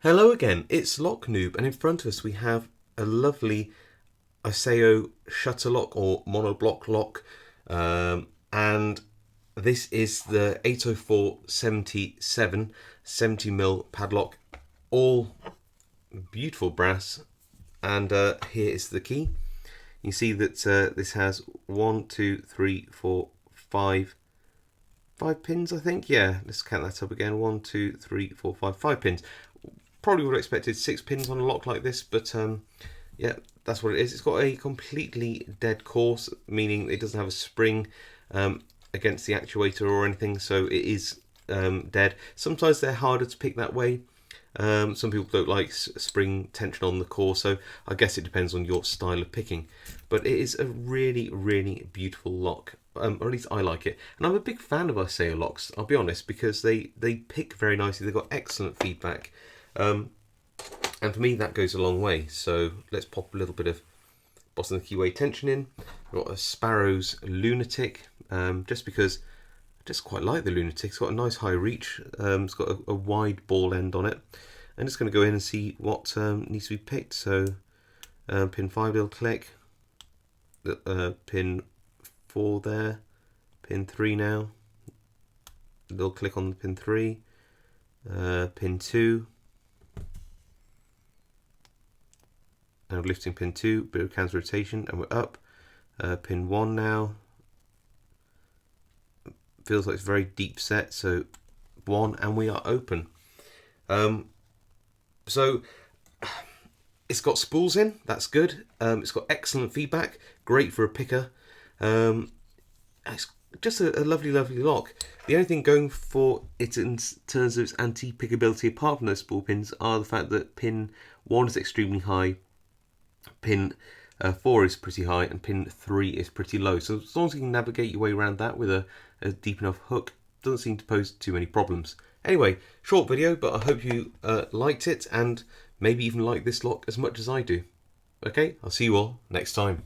Hello again, it's Lock Noob, and in front of us we have a lovely Iseo shutter lock or monoblock lock, and this is the 804-77 70mm padlock, all beautiful brass, and here is the key. You see that this has 1, 2, 3, 4, 5 pins, I think. Yeah, let's count that up again. 1, 2, 3, 4, 5 pins. Probably would have expected 6 pins on a lock like this, but yeah, that's what it is. It's got a completely dead core, meaning it doesn't have a spring against the actuator or anything, so it is dead. Sometimes they're harder to pick that way. Some people don't like spring tension on the core, so I guess it depends on your style of picking. But it is a really, really beautiful lock, or at least I like it. And I'm a big fan of Iseo locks, I'll be honest, because they pick very nicely. They've got excellent feedback. And for me that goes a long way. So let's pop a little bit of Boston keyway tension in. I've got a Sparrow's Lunatic, just because I just quite like the Lunatic. It's got a nice high reach, it's got a wide ball end on it. I'm just going to go in and see what needs to be picked. So pin 5 little click, pin 4 there, pin 3 now, little click on the pin 3, pin 2, and lifting pin 2, bit of counter rotation, and we're up. Pin 1 now, feels like it's very deep set, so 1, and we are open. So it's got spools in, that's good. It's got excellent feedback, great for a picker. It's just a lovely lock. The only thing going for it in terms of its anti-pickability, apart from those spool pins, are the fact that pin 1 is extremely high, pin 4 is pretty high, and pin 3 is pretty low. So as long as you can navigate your way around that with a deep enough hook, doesn't seem to pose too many problems. Anyway, short video, but I hope you liked it, and maybe even like this lock as much as I do. Okay, I'll see you all next time.